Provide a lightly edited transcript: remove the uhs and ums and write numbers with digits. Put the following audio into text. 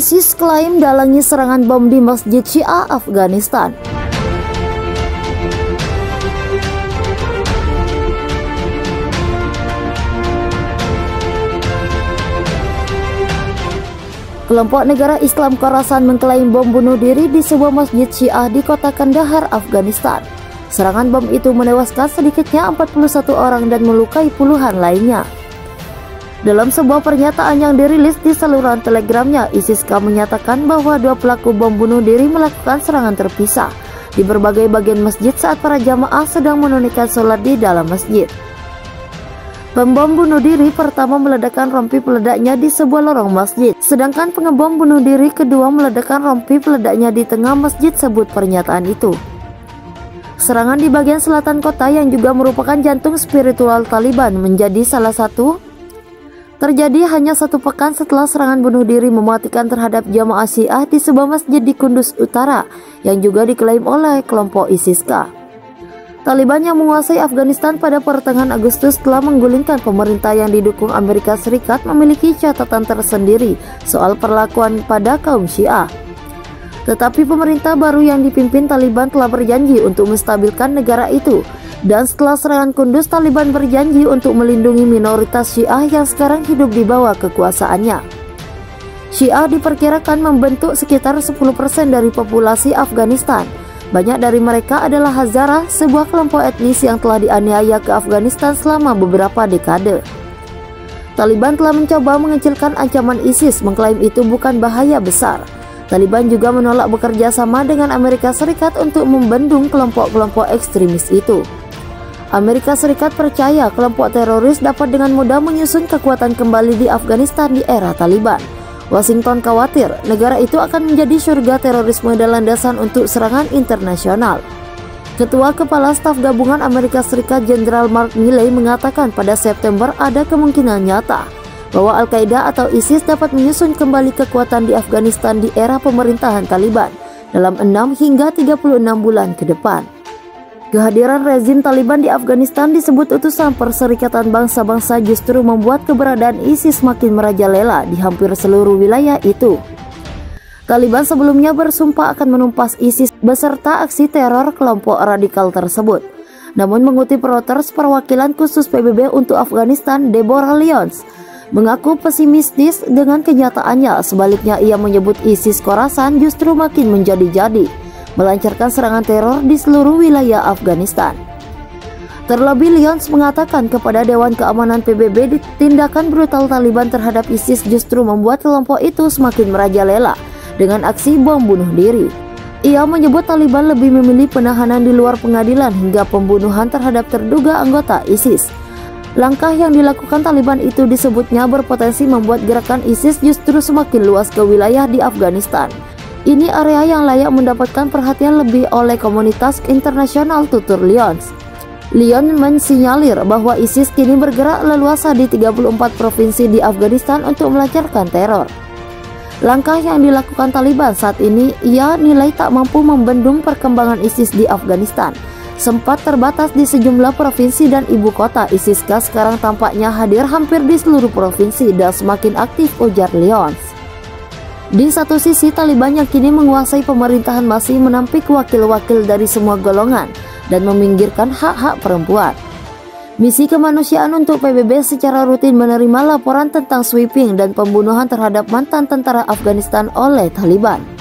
ISIS klaim dalangi serangan bom di Masjid Syiah Afghanistan. Kelompok negara Islam Khorasan mengklaim bom bunuh diri di sebuah masjid Syiah di kota Kandahar, Afghanistan. Serangan bom itu menewaskan sedikitnya 41 orang dan melukai puluhan lainnya. Dalam sebuah pernyataan yang dirilis di saluran telegramnya, ISIS-K menyatakan bahwa dua pelaku bom bunuh diri melakukan serangan terpisah di berbagai bagian masjid saat para jamaah sedang menunaikan sholat di dalam masjid. Pembom bunuh diri pertama meledakkan rompi peledaknya di sebuah lorong masjid, sedangkan pengebom bunuh diri kedua meledakkan rompi peledaknya di tengah masjid, sebut pernyataan itu. Serangan di bagian selatan kota yang juga merupakan jantung spiritual Taliban menjadi salah satu terjadi hanya satu pekan setelah serangan bunuh diri mematikan terhadap jamaah Syiah di sebuah masjid di Kunduz Utara yang juga diklaim oleh kelompok ISIS-K. Taliban yang menguasai Afghanistan pada pertengahan Agustus telah menggulingkan pemerintah yang didukung Amerika Serikat memiliki catatan tersendiri soal perlakuan pada kaum Syiah. Tetapi pemerintah baru yang dipimpin Taliban telah berjanji untuk menstabilkan negara itu. Dan setelah serangan Kunduz, Taliban berjanji untuk melindungi minoritas Syiah yang sekarang hidup di bawah kekuasaannya. Syiah diperkirakan membentuk sekitar 10% dari populasi Afghanistan. Banyak dari mereka adalah Hazara, sebuah kelompok etnis yang telah dianiaya ke Afghanistan selama beberapa dekade. Taliban telah mencoba mengecilkan ancaman ISIS, mengklaim itu bukan bahaya besar. Taliban juga menolak bekerja sama dengan Amerika Serikat untuk membendung kelompok-kelompok ekstremis itu. Amerika Serikat percaya kelompok teroris dapat dengan mudah menyusun kekuatan kembali di Afghanistan di era Taliban. Washington khawatir negara itu akan menjadi surga terorisme dan landasan untuk serangan internasional. Ketua Kepala Staf Gabungan Amerika Serikat Jenderal Mark Milley mengatakan pada September ada kemungkinan nyata bahwa Al-Qaeda atau ISIS dapat menyusun kembali kekuatan di Afghanistan di era pemerintahan Taliban dalam 6 hingga 36 bulan ke depan. Kehadiran rezim Taliban di Afghanistan disebut utusan Perserikatan Bangsa-Bangsa justru membuat keberadaan ISIS makin merajalela di hampir seluruh wilayah itu. Taliban sebelumnya bersumpah akan menumpas ISIS beserta aksi teror kelompok radikal tersebut. Namun mengutip Reuters, perwakilan khusus PBB untuk Afghanistan, Deborah Lyons, mengaku pesimistis dengan kenyataannya. Sebaliknya ia menyebut ISIS Khorasan justru makin menjadi-jadi, melancarkan serangan teror di seluruh wilayah Afghanistan. Terlebih Lyons mengatakan kepada Dewan Keamanan PBB tindakan brutal Taliban terhadap ISIS justru membuat kelompok itu semakin merajalela dengan aksi bom bunuh diri. Ia menyebut Taliban lebih memilih penahanan di luar pengadilan hingga pembunuhan terhadap terduga anggota ISIS. Langkah yang dilakukan Taliban itu disebutnya berpotensi membuat gerakan ISIS justru semakin luas ke wilayah di Afghanistan. Ini area yang layak mendapatkan perhatian lebih oleh komunitas internasional, tutur Lyons. Lyons mensinyalir bahwa ISIS kini bergerak leluasa di 34 provinsi di Afghanistan untuk melancarkan teror. Langkah yang dilakukan Taliban saat ini ia nilai tak mampu membendung perkembangan ISIS di Afghanistan. Sempat terbatas di sejumlah provinsi dan ibu kota, ISIS-K sekarang tampaknya hadir hampir di seluruh provinsi dan semakin aktif, ujar Lyons. Di satu sisi, Taliban yang kini menguasai pemerintahan masih menampik wakil-wakil dari semua golongan dan meminggirkan hak-hak perempuan. Misi kemanusiaan untuk PBB secara rutin menerima laporan tentang sweeping dan pembunuhan terhadap mantan tentara Afghanistan oleh Taliban.